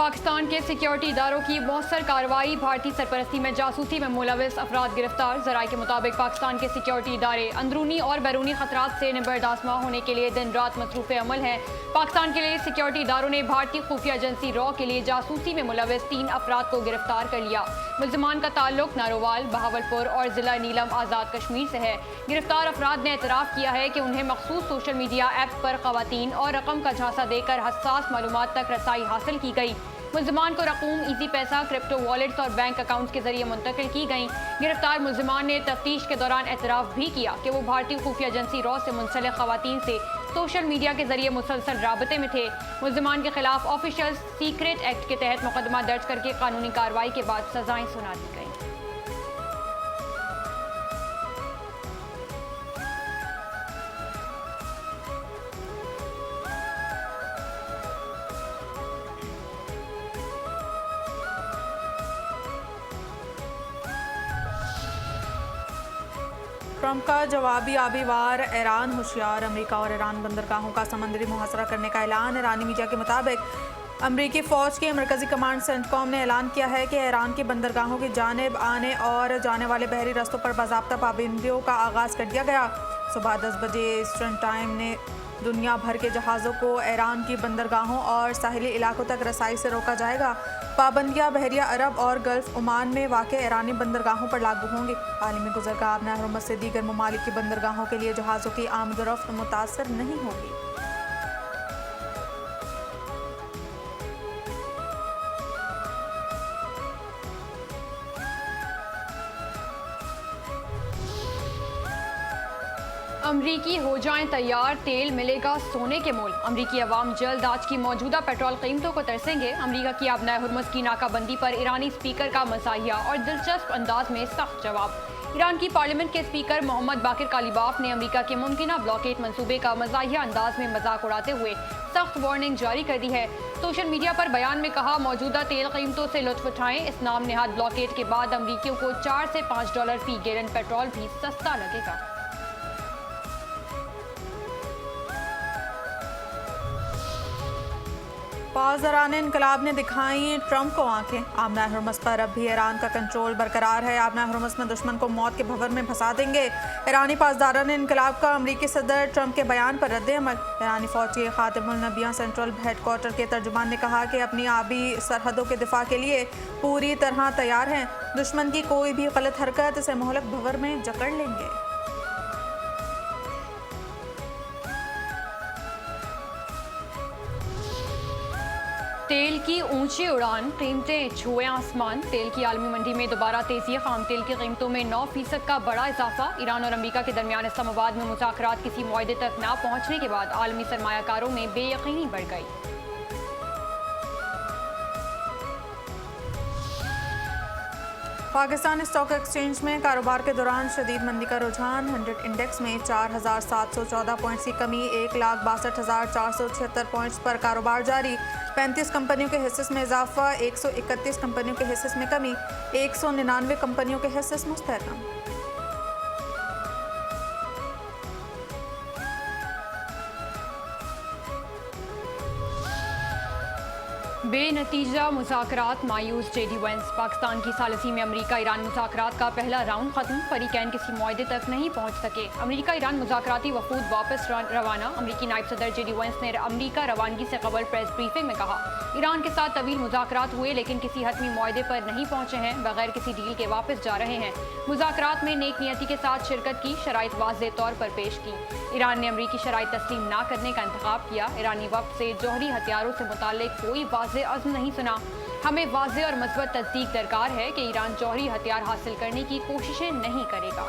पाकिस्तान के सिक्योरिटी इदारों की मौसर कार्रवाई, भारतीय सरपरस्ती में जासूसी में मुलविस अफराद गिरफ्तार। जराये के मुताबिक पाकिस्तान के सिक्योरिटी इदारे अंदरूनी और बैरूनी खतरात से निबरदाश्त होने के लिए दिन रात मसरूफ़ अमल हैं। पाकिस्तान के लिए सिक्योरिटी इदारों ने भारतीय खुफिया एजेंसी रॉ के लिए जासूसी में मुलविस 3 अफराद को गिरफ्तार कर लिया। मुल्ज़िमान का ताल्लुक नारोवाल, बहावलपुर और जिला नीलम आज़ाद कश्मीर से है। गिरफ्तार अफराद ने एतराफ़ किया है कि उन्हें मखसूस सोशल मीडिया ऐप पर ख़वातीन और रकम का झांसा देकर हसास मालूमात तक रसाई हासिल की गई। मुल्ज़िमान को रकूम, इजी पैसा, क्रिप्टो वॉलेट्स और बैंक अकाउंट्स के जरिए मुंतकिल की गई। गिरफ्तार मुल्ज़िमान ने तफ्तीश के दौरान एतराफ़ भी किया कि वो भारतीय खुफिया एजेंसी रॉ से मुंसलिक ख़वातीन से सोशल मीडिया के जरिए मुसलसल राबते में थे। मुल्ज़िमान के खिलाफ ऑफिशियल सीक्रेट एक्ट के तहत मुकदमा दर्ज करके कानूनी कार्रवाई के बाद सजाएं सुना दी गई। ट्रंप का जवाबी आबी वार, ईरान होशियार, अमेरिका और ईरान बंदरगाहों का समंदरी मुहासरा करने का ऐलान। ईरानी मीडिया के मुताबिक अमेरिकी फ़ौज के मरकज़ी कमांड सेंटकॉम ने ऐलान किया है कि ईरान की बंदरगाहों की जानिब आने और जाने वाले बहरी रास्तों पर बाज़ाब्ता पाबंदियों का आगाज़ कर दिया गया। सुबह 10 बजे ईस्टर्न टाइम ने दुनिया भर के जहाज़ों को ईरान की बंदरगाहों और साहिली इलाकों तक रसाई से रोका जाएगा। पाबंदियाँ बहरिया अरब और गल्फ ओमान में वाक़ ईरानी बंदरगाहों पर लागू होंगी। आलमी गुज़रगाह नहर हरमुज़ से दीगर ममालिक की बंदरगाहों के लिए जहाज़ों की आमद-ओ-रफ़्त मुतासर नहीं होगी। अमरीकी हो जाएं तैयार, तेल मिलेगा सोने के मोल। अमरीकी अवाम जल्द आज की मौजूदा पेट्रोल कीमतों को तरसेंगे। अमरीका की अब नहर हरमुज़ की नाकाबंदी पर ईरानी स्पीकर का मज़ाहिया और दिलचस्प अंदाज में सख्त जवाब। ईरान की पार्लियामेंट के स्पीकर मोहम्मद बाकिर कालिबाफ ने अमरीका के मुमकिना ब्लॉकेट मंसूबे का मज़ाहिया अंदाज में मजाक उड़ाते हुए सख्त वार्निंग जारी कर दी है। सोशल मीडिया पर बयान में कहा, मौजूदा तेल कीमतों से लुत्फ उठाएं। इस नाम नेहाद ब्लॉकेट के बाद अमरीकियों को $4 से $5 फी गैलन पेट्रोल भी सस्ता लगेगा। पाज़रान इनकलाब ने दिखाई ट्रंप को आंखें। आमना हरमुज़ पर अब भी ईरान का कंट्रोल बरकरार है। आमना हरमुज़ में दुश्मन को मौत के भंवर में फंसा देंगे। ईरानी पासदारान इनकलाब का अमरीकी सदर ट्रंप के बयान पर रद्द अमल। ईरानी फौज के खातिमुल नबियां सेंट्रल हेडक्वार्टर के तर्जुमान ने कहा कि अपनी आबी सरहदों के दिफा के लिए पूरी तरह तैयार हैं। दुश्मन की कोई भी गलत हरकत से मोहलक भंवर में जकड़ लेंगे। तेल की ऊंची उड़ान, कीमतें छुए आसमान। तेल की आलमी मंडी में दोबारा तेजी। खाम तेल की कीमतों में 9% का बड़ा इजाफा। ईरान और अमेरिका के दरमियान इस्लामाबाद में मुज़ाकरात किसी मुआहदे तक ना पहुंचने के बाद आलमी सरमायाकारों में बेयकीनी बढ़ गई। पाकिस्तान स्टॉक एक्सचेंज में कारोबार के दौरान शदीद मंदी का रुझान। 100 इंडेक्स में 4,714 पॉइंट्स की कमी, 1,62,476 पॉइंट्स पर कारोबार जारी। 35 कंपनियों के हिस्से में इजाफा, 131 कंपनियों के हिस्से में कमी, 199 कंपनियों के हिस्से मुस्तहकम। बेनतीजा मुज़ाकरात, मायूस जेडी वेंस। पाकिस्तान की सालसी में अमेरिका ईरान मुज़ाकरात का पहला राउंड खत्म। फरीकैन किसी मुआहदे तक नहीं पहुंच सके। अमेरिका ईरान मुज़ाकराती वफूद वापस रवाना। अमेरिकी नायब सदर जेडी वेंस ने अमेरिका रवानगी से कबल प्रेस ब्रीफिंग में कहा, ईरान के साथ तवील मुज़ाकरात हुए लेकिन किसी हतमी मुआहदे पर नहीं पहुंचे हैं। बगैर किसी डील के वापस जा रहे हैं। मुज़ाकरात में नेक नियति के साथ शिरकत की, शराइत वाज़ेह तौर पर पेश की। ईरान ने अमेरिकी शराइत तस्लीम ना करने का इंतखाब किया। ईरानी वक्त से जौहरी हथियारों से मुताल्लिक कोई वाज़ेह अज़्म नहीं सुना। हमें वाज़ेह और मज़बूत तस्दीक दरकार है कि ईरान जौहरी हथियार हासिल करने की कोशिशें नहीं करेगा।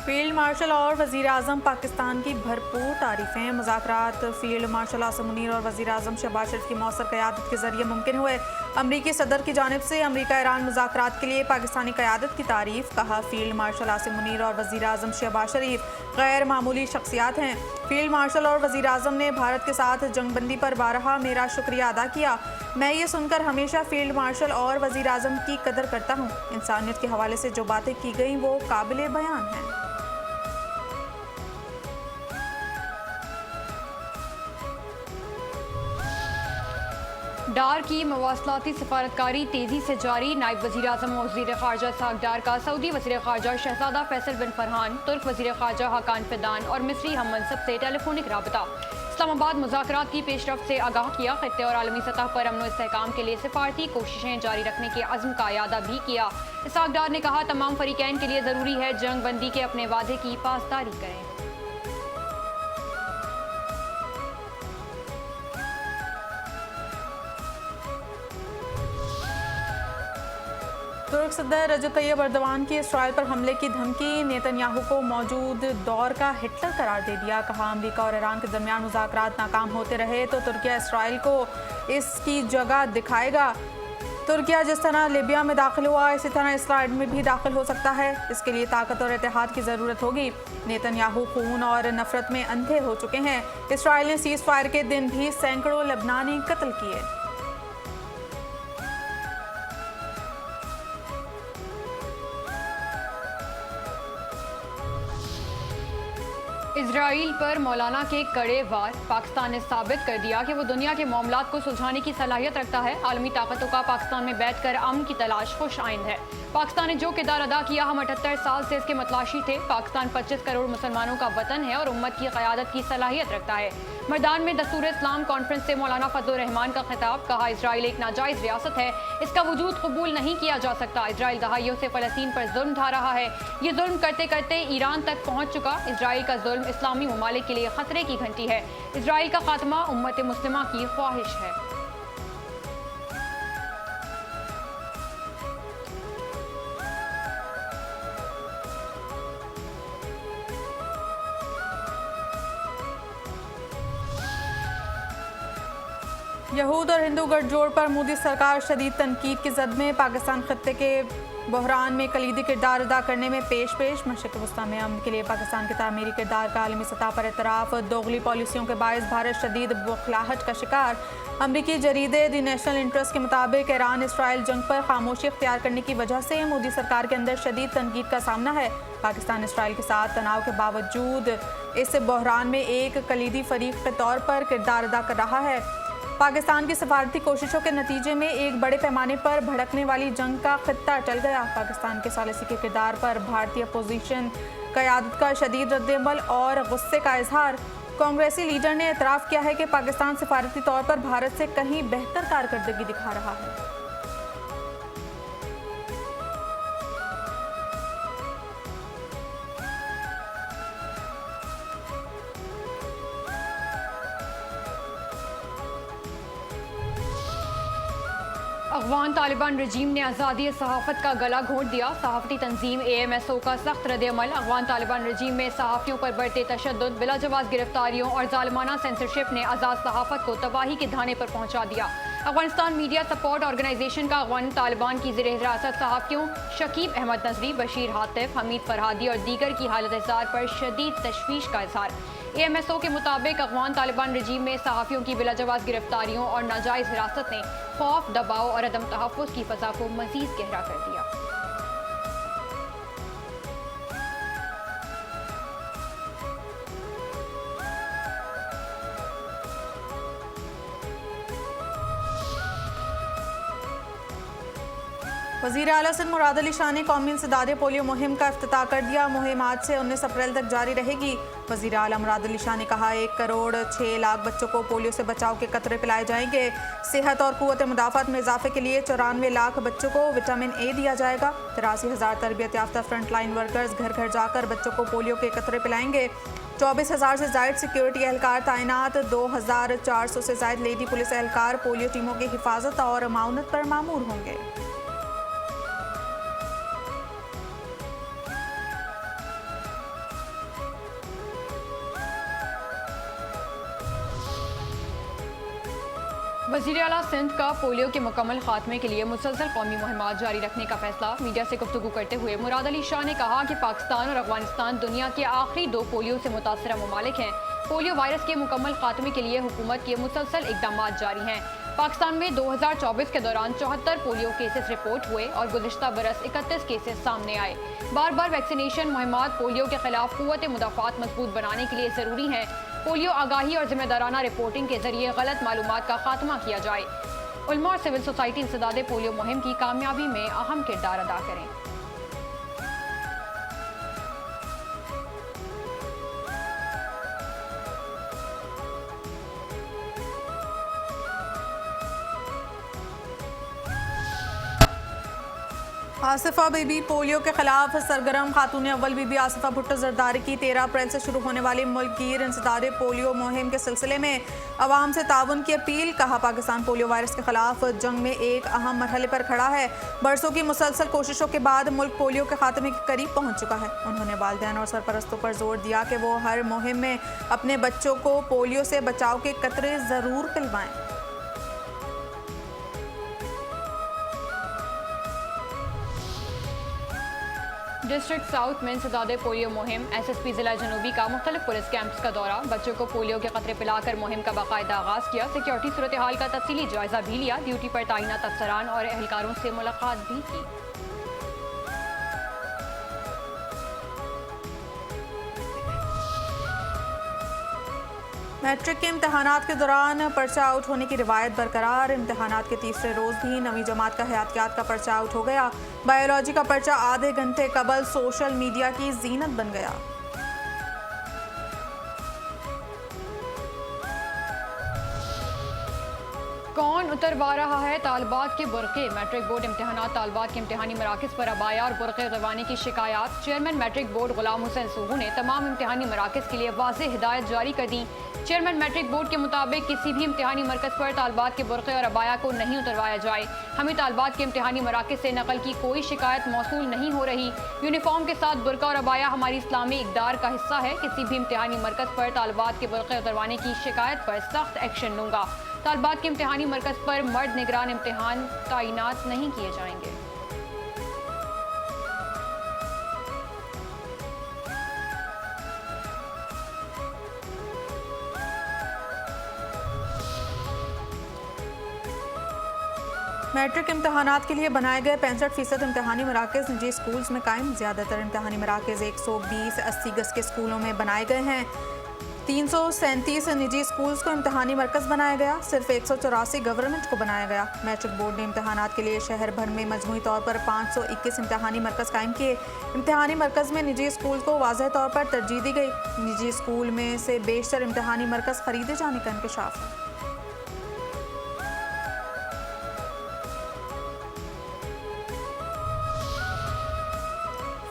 फील्ड मार्शल और वज़ीर आज़म पाकिस्तान की भरपूर तारीफ़ें। मुज़ाकरात फील्ड मार्शल आसिम मुनीर और वज़ीर आज़म शहबाज शरीफ की मौसर क़यादत के ज़रिए मुमकिन हुए। अमरीकी सदर की जानिब से अमरीका ईरान मुज़ाकरात के लिए पाकिस्तानी क़यादत की तारीफ़। कहा, फील्ड मार्शल आसिम मुनीर और वज़ीर आज़म शहबाज शरीफ गैर मामूली शख्सियात हैं। फील्ड मार्शल और वज़ीर आज़म ने भारत के साथ जंगबंदी पर बारहा मेरा शुक्रिया अदा किया। मैं ये सुनकर हमेशा फील्ड मार्शल और वज़ीर आज़म की कदर करता हूँ। इंसानियत के हवाले से जो बातें की गई वो काबिले बयान हैं। डार की मवासलाती सफारतकारी तेजी से जारी। नायब वज़ीर आज़म और वज़ीर ख़ारजा साक डार का सऊदी वज़ीर ख़ारजा शहज़ादा फैसल बिन फरहान, तुर्क वज़ीर ख़ारजा हाकान फिदान और मिस्री हम मनसब से टेलीफोनिक राबता। इस्लामाबाद मुज़ाकरात की पेशरफ्त से आगाह किया। खित्ते और आलमी सतह पर अमन व इस्तेहकाम के लिए सिफारती कोशिशें जारी रखने के अज़्म का यादा भी किया। इसाक डार ने कहा, तमाम फ़रीक़ैन के लिए ज़रूरी है जंग बंदी के अपने वादे की पासदारी करें। तुर्क सदर रजब तैयब अर्दवान की इसराइल पर हमले की धमकी। नेतन्याहू को मौजूद दौर का हिटलर करार दे दिया। कहा, अमेरिका और ईरान के दरमियान मुज़ाकरात नाकाम होते रहे तो तुर्किया इसराइल को इसकी जगह दिखाएगा। तुर्किया जिस तरह लिबिया में दाखिल हुआ, इसी तरह इसराइल में भी दाखिल हो सकता है। इसके लिए ताकत और इत्तेहाद की ज़रूरत होगी। नेतन्याहू खून और नफरत में अंधे हो चुके हैं। इसराइल ने सीज़ फायर के दिन भी सैकड़ों लेबनानी कत्ल किए। इजराइल पर मौलाना के कड़े वार। पाकिस्तान ने साबित कर दिया कि वो दुनिया के मामलात को सुलझाने की सलाहियत रखता है। आलमी ताकतों का पाकिस्तान में बैठकर अमन की तलाश खुश आइंद है। पाकिस्तान ने जो किरदार अदा किया, हम 78 साल से इसके मतलाशी थे। पाकिस्तान 25 करोड़ मुसलमानों का वतन है और उम्मत की क़यादत की सलाहियत रखता है। मैदान में दस्तूर इस्लाम कॉन्फ्रेंस से मौलाना फजल रहमान का खिताब। कहा, इसराइल एक नाजायज़ रियासत है, इसका वजूद कबूल नहीं किया जा सकता। इसराइल दहाइयों से फ़लस्तीन पर जुल्म ढा रहा है। ये जुल्म करते करते ईरान तक पहुँच चुका। इसराइल का जुल्म इस्लामी ममालिक के लिए खतरे की घंटी है। इसराइल का खात्मा उम्मत मुस्लिमा की ख्वाहिश है। यहूद और हिंदू गठजोड़ पर मोदी सरकार शदीद तनकीद की जद में। पाकिस्तान खत्ते के बहरान में कलीदी किरदार अदा करने में पेश मशरिक़ वस्ता में अमन के लिए पाकिस्तान के तामीरी किरदार का आलमी सतह पर एतराफ़। दोगली पॉलिसियों के बायस भारत शदीद बौखलाहट का शिकार। अमरीकी जरीदे द नेशनल इंटरेस्ट के मुताबिक ईरान इसराइल जंग पर खामोशी इख्तियार करने की वजह से मोदी सरकार के अंदर शदीद तनकीद का सामना है। पाकिस्तान इसराइल के साथ तनाव के बावजूद इस बहरान में एक कलीदी फरीक के तौर पर किरदार अदा कर रहा है। पाकिस्तान की सफारती कोशिशों के नतीजे में एक बड़े पैमाने पर भड़कने वाली जंग का खित्ता टल गया। पाकिस्तान के सालिसी के किरदार पर भारतीय अपोजिशन क़यादत का शदीद रद्दअमल और गुस्से का इजहार। कांग्रेसी लीडर ने एतराफ़ किया है कि पाकिस्तान सफारती तौर पर भारत से कहीं बेहतर कारकर्दगी दिखा रहा है। अफगान तालिबान रजीम ने आज़ादी सहाफ़त का गला घोंट दिया। सहाफ़ती तंजीम AMSO का सख्त रद्दअमल। अफगान तालिबान रजीम में सहाफ़ियों पर बढ़ते तशद्दुद, बिलाजवाज़ गिरफ्तारियों और ज़ालिमाना सेंसरशिप ने आज़ाद सहाफ़त को तबाही के धाने पर पहुँचा दिया। अफगानिस्तान मीडिया सपोर्ट ऑर्गेनाइजेशन का अफगान तालिबान की ज़ेर हिरासत सहाफ़ियों शकीब अहमद नजरी, बशीर हातिफ, हमीद फरहादी और दीगर की हालत इज़्ज़ार पर शदीद तशवीश का इज़हार। AMSO के मुताबिक अफगान तालिबान रजीम में सहाफ़ियों की बिलाजवाज़ गिरफ्तारियों और नाजायज़ हिरासत ने खौफ, दबाव और अदम तहफ़्फ़ुज़ की फ़ज़ा को मज़ीद गहरा कर दिया। वज़ीर आला सिंध मुराद अली शाह ने कौमी इंसदाद पोलियो मुहिम का इफ्तिताह कर दिया। मुहिम आज से 19 अप्रैल तक जारी रहेगी। वज़ीर आला मुराद अली शाह ने कहा, 1 करोड़ 6 लाख बच्चों को पोलियो से बचाव के कतरे पिलाए जाएंगे। सेहत और क़ुव्वत मुदाफ़अत में इजाफे के लिए 94 लाख बच्चों को विटामिन A दिया जाएगा। 83,000 तरबियत याफ्ता फ्रंट लाइन वर्कर्स घर घर जाकर बच्चों को पोलियो के कतरे पिलाएंगे। 24,000 से ज़ायद सिक्योरिटी एहलकार तैनात। 2,400 से ज़ायद लेडी पुलिस एहलकार पोलियो टीमों की हिफाजत और माउनत पर मामूर होंगे। वज़ीर आला सिंध का पोलियो के मुकम्मल खात्मे के लिए मुसलसल कौमी मुहिमात जारी रखने का फैसला। मीडिया से गुफ्तगू करते हुए मुराद अली शाह ने कहा कि पाकिस्तान और अफगानिस्तान दुनिया के आखिरी 2 पोलियो से मुतासरा ममालिक हैं। पोलियो वायरस के मुकम्मल खात्मे के लिए हुकूमत के मुसलसल इकदाम जारी हैं। पाकिस्तान में 2024 के दौरान 74 पोलियो केसेस रिपोर्ट हुए और गुज़िश्ता बरस 31 केसेस सामने आए। बार बार वैक्सीनेशन मुहिमात पोलियो के खिलाफ क़ुव्वत मुदाफ़ात मजबूत बनाने के लिए ज़रूरी हैं। पोलियो आगाही और जिम्मेदाराना रिपोर्टिंग के जरिए गलत मालूमात का खात्मा किया जाए। उलमा और सिविल सोसाइटी इंसदादे पोलियो मुहिम की कामयाबी में अहम किरदार अदा करें। आसिफा बीबी पोलियो के खिलाफ सरगर्म। खातून अव्वल बीबी आसिफा भुट्टो जरदारी की 13 अप्रैल से शुरू होने वाली मुल्कगीर इंसदादे पोलियो मुहिम के सिलसिले में अवाम से ताउन की अपील। कहा, पाकिस्तान पोलियो वायरस के खिलाफ जंग में एक अहम मरहले पर खड़ा है। बरसों की मुसलसल कोशिशों के बाद मुल्क पोलियो के खात्मे के करीब पहुँच चुका है। उन्होंने वालिदैन और सरपरस्तों पर जोर दिया कि वो हर मुहिम में अपने बच्चों को पोलियो से बचाव के कतरे ज़रूर पिलवाएं। डिस्ट्रिक्ट साउथ में इंसदादे पोलियो मुहिम। SSP जिला जनूबी का मुख्तलिफ पुलिस कैंप्स का दौरा। बच्चों को पोलियो के खतरे पिलाकर मुहिम का बाकायदा आगाज किया। सिक्योरिटी सूरत हाल का तफसीली जायजा भी लिया। ड्यूटी पर तैनात अफसरान और एहलकारों से मुलाकात भी की। मैट्रिक के इम्तहानात के दौरान पर्चा आउट होने की रिवायत बरकरार। इम्तहानात के तीसरे रोज़ भी नवी जमात का हयातियात का पर्चा आउट हो गया। बायोलॉजी का पर्चा आधे घंटे कबल सोशल मीडिया की जीनत बन गया। कौन उतरवा रहा है तालबात के बुरक़े? मैट्रिक बोर्ड इम्तहानात तालबात के इम्तहानी मराकज़ पर अबाया और बुरक़े उतरवाने की शिकायत। Chairman matric board Ghulam Hussain सूहू ने तमाम इम्तहानी मराकज़ के लिए वाज़ेह हिदायत जारी कर दी। चेयरमैन मैट्रिक बोर्ड के मुताबिक किसी भी इम्तहानी मरकज़ पर तालबात के बुरक़े और अबाया को नहीं उतरवाया जाए। हमें तालबात के इम्तहानी मराकज़ से नकल की कोई शिकायत मौसूल नहीं हो रही। यूनिफॉर्म के साथ बुरक़ा और अबाया हमारी इस्लामी इक़दार का हिस्सा है। किसी भी इम्तहानी मरकज़ पर तालबात के बुरक़े उतरवाने की शिकायत पर सख्त एक्शन लूँगा। तालबात के इम्तहानी मरकज़ पर मर्द निगरान इम्तहान तैनात नहीं किए जाएंगे। मैट्रिक इम्तहानात के लिए बनाए गए 65% इम्तहानी मराकज़ निजी स्कूल्स में कायम। ज़्यादातर इम्तहानी मराकज़ 120-80 गज के स्कूलों में बनाए गए हैं। 337 निजी स्कूल्स को इम्तहानी मरकज़ बनाया गया। सिर्फ 184 गवर्नमेंट को बनाया गया। मैट्रिक बोर्ड ने इम्तहानात के लिए शहर भर में मजमूई तौर पर 521 इम्तहानी मरकज़ कायम किए। इम्तहानी मरकज़ में निजी स्कूल को वाज़ह तौर पर तरजीह दी गई। निजी स्कूल में से बेशतर इम्तहानी मरकज़ ख़रीदे जाने का इंकशाफ है।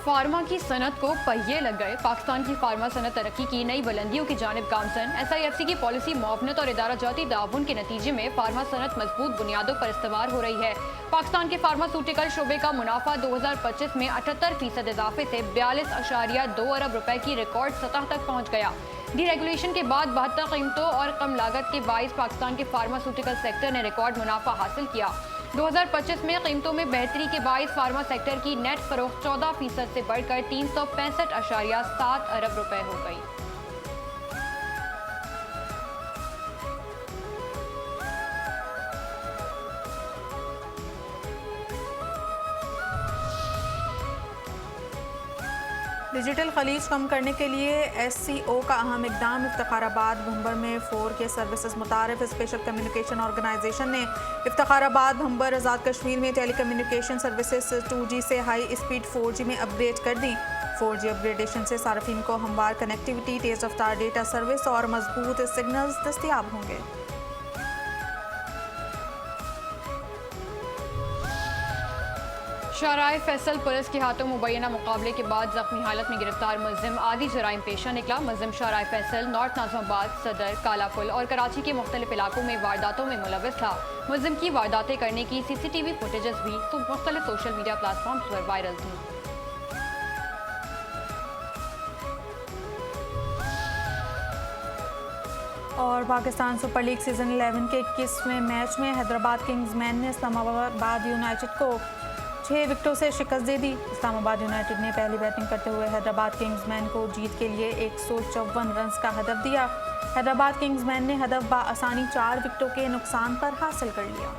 फार्मा की सनत को पहिए लग गए। पाकिस्तान की फार्मा सनत तरक्की की नई बुलंदियों की जानिब गामजन। SIFC की पॉलिसी मुआवनत और इदारा जाती ताउन के नतीजे में फार्मा सनत मजबूत बुनियादों पर इस्तेमाल हो रही है। पाकिस्तान के फार्मास्यूटिकल शोबे का मुनाफा 2025 में 78% इजाफे से 42.2 अरब रुपए की रिकॉर्ड सतह तक पहुँच गया। डीरेगुलेशन के बाद 72 कीमतों और कम लागत के बाइस पाकिस्तान के फार्मास्यूटिकल सेक्टर ने रिकॉर्ड मुनाफा हासिल किया। 2025 में कीमतों में बेहतरी के बाइस फार्मा सेक्टर की नेट फरोख्त 14% से बढ़कर 365.7 अरब रुपए हो गई। डिजिटल खलीज कम करने के लिए SCO का अहम इकदाम। इफ्तिखाराबाद भंबर में 4K सर्विसेज मुतारिफ स्पेशल कम्युनिकेशन ऑर्गेनाइजेशन ने इफ्तिखाराबाद भंबर आज़ाद कश्मीर में टेली कम्युनिकेशन सर्विसेज 2G से हाई स्पीड 4G में अपग्रेड कर दी। 4G अपग्रेडेशन से सार्फिन को हमवार कनेक्टिविटी, तेज़ रफ्तार डेटा सर्विस और मजबूत सिग्नल्स दस्तियाब होंगे। शाहराह फैसल पुलिस के हाथों मुबैना मुकाबले के बाद जख्मी हालत में गिरफ्तार मुलजिम आदि जराइम पेशा निकला। मुलजिम शाहराह फैसल नॉर्थ नाज़िमाबाद, सदर, कालापुल और कराची के मुख्तलिफ इलाकों में वारदातों में मुलविस था। मुलजिम की वारदातें करने की CCTV फुटेजेस भी मुख्तलिफ सोशल मीडिया प्लेटफॉर्म्स पर वायरल थी। और पाकिस्तान सुपर लीग सीज़न 11 के 21वें मैच में हैदराबाद किंग्समैन ने इस्लामाबाद यूनाइटेड को 6 विकेटों से शिकस्त दे दी। इस्लामाबाद यूनाइटेड ने पहली बैटिंग करते हुए हैदराबाद किंग्समैन को जीत के लिए 154 रन का हदफ दिया। हैदराबाद किंग्समैन ने हदफ बआसानी 4 विकेटों के नुकसान पर हासिल कर लिया।